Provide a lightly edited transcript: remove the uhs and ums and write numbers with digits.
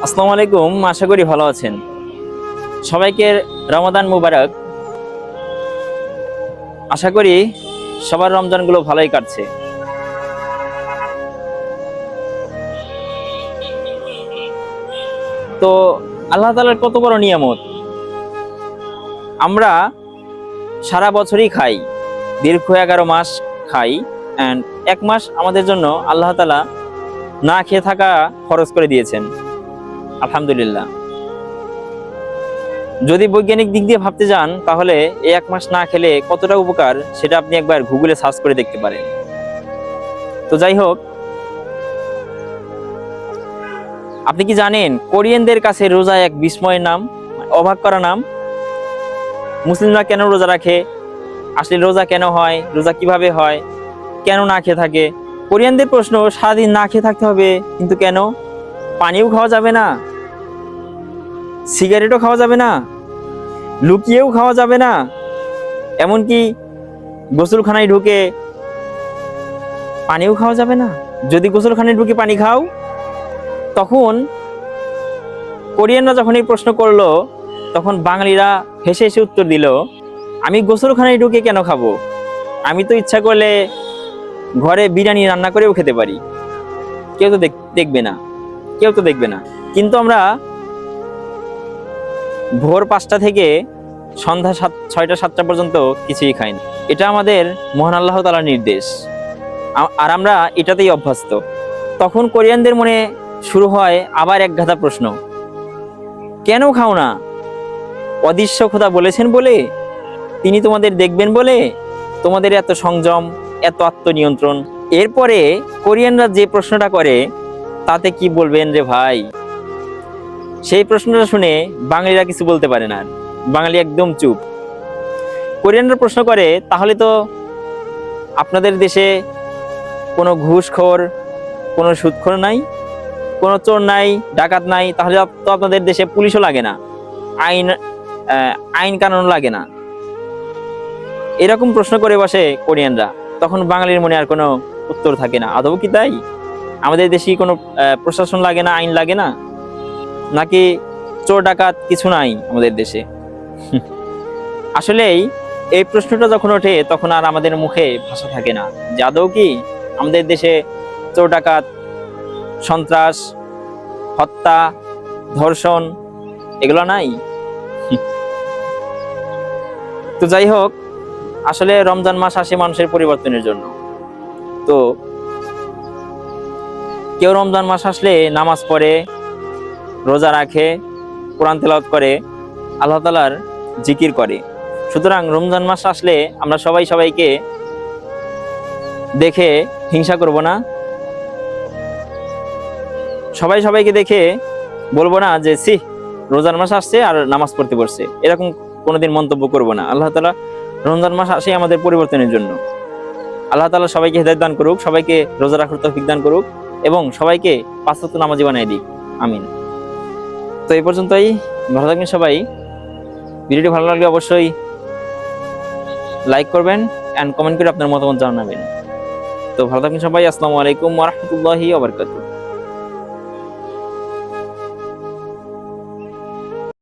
আসসালামু আলাইকুম। আশা করি ভালো আছেন। সবাইকে রমাদান মুবারক। আশা করি সবার রমজানগুলো ভালোই কাটছে। তো আল্লাহ তাআলার কত বড় নিয়ামত। আমরা সারা বছরই খাই, দীর্ঘ 11 মাস খাই, অ্যান্ড 1 মাস আমাদের জন্য আল্লাহ তাআলা না খেয়ে থাকা খরচ করে দিয়েছেন। আলহামদুলিল্লাহ। যদি বৈজ্ঞানিক দিক দিয়ে ভাবতে যান তাহলে এই 1 মাস না খেলে কতটা উপকার সেটা আপনি একবার গুগলে সার্চ করে দেখতে পারেন। তো যাই হোক, আপনি কি জানেন কোরিয়ানদের কাছে রোজা এক বিস্ময়ের নাম, অবাক করা নাম। মুসলিমরা কেন রোজা রাখে, আসলে রোজা কেন হয়, রোজা কিভাবে হয়, কেন না খেয়ে থাকে? কোরিয়ানদের প্রশ্ন, সারাদিন না খেয়ে থাকতে হবে, কিন্তু কেন? পানিও খাওয়া যাবে না, সিগারেটও খাওয়া যাবে না, লুকিয়েও খাওয়া যাবে না, এমনকি গোসলখানায় ঢুকে পানিও খাওয়া যাবে না। যদি গোসলখানায় ঢুকে পানি খাও, তখন কোরিয়ানরা যখন এই প্রশ্ন করলো তখন বাঙালিরা হেসে হেসে উত্তর দিল, আমি গোসলখানায় ঢুকে কেন খাবো? আমি তো ইচ্ছা করলে ঘরে বিরিয়ানি রান্না করেও খেতে পারি, কেউ তো দেখবে না, কেউ তো দেখবে না। কিন্তু আমরা ভোর 5টা থেকে সন্ধ্যা 6টা-7টা পর্যন্ত কিছুই খাই না। এটা আমাদের মহান আল্লাহ তাআলার নির্দেশ, আর আমরা এটাতেই অভ্যস্ত। তখন কোরিয়ানদের মনে শুরু হয় আবার এক গাদা প্রশ্ন, কেন খাও না? অদৃশ্য খোদা বলেছেন বলে? তিনি তোমাদের দেখবেন বলে তোমাদের এত সংযম, এত আত্মনিয়ন্ত্রণ? এরপরে কোরিয়ানরা যে প্রশ্নটা করে তাতে কি বলবেন রে ভাই? সেই প্রশ্নটা শুনে বাঙালিরা কিছু বলতে পারে না, বাঙালি একদম চুপ। কোরিয়ানরা প্রশ্ন করে, তাহলে তো আপনাদের দেশে কোনো ঘুষখোর, কোনো সুদখোর নাই, কোনো চোর নাই, ডাকাত নাই, তাহলে তো আপনাদের দেশে পুলিশও লাগে না, আইন কানুন লাগে না। এরকম প্রশ্ন করে বসে কোরিয়ানরা। তখন বাঙালির মনে আর কোনো উত্তর থাকে না, আদৌ কি তাই? আমাদের দেশে কোনো প্রশাসন লাগে না, আইন লাগে না, নাকি চোর ডাকাত কিছু নাই আমাদের দেশে? আসলেই এই প্রশ্নটা যখন ওঠে তখন আর আমাদের মুখে ভাষা থাকে না যে আদৌ কি আমাদের দেশে চোর ডাকাত, সন্ত্রাস, হত্যা, ধর্ষণ এগুলো নাই। তো যাই হোক, আসলে রমজান মাস আসে মানুষের পরিবর্তনের জন্য। তো কেউ রমজান মাস আসলে নামাজ পড়ে, রোজা রাখে, কোরআন তেলাওয়াত করে, আল্লাহ তাআলার জিকির করে। সুতরাং রমজান মাস আসলে আমরা সবাই সবাইকে দেখে হিংসা করব না, সবাই সবাইকে দেখে বলবো না যে সি রমজান মাস আসছে আর নামাজ পড়তে বসছে, এরকম কোনোদিন মন্তব্য করব না। আল্লাহ তাআলা রমজান মাস আসে আমাদের পরিবর্তনের জন্য। আল্লাহ তাআলা সবাইকে হেদায়েত দান করুক, সবাইকে রোজা রাখার তৌফিক দান করুক, এবং সবাইকে 5 ওয়াক্ত নামাজি বানায় দিক। আমিন। তো এই পর্যন্তই, ভালো থাকবেন সবাই। ভিডিওটি ভালো লাগলে অবশ্যই লাইক করবেন এন্ড কমেন্ট করে আপনার মতামত জানাবেন। তো ভালো থাকবেন সবাই। আসসালামু আলাইকুম ওয়া রাহমাতুল্লাহি ওয়া বারাকাতুহু।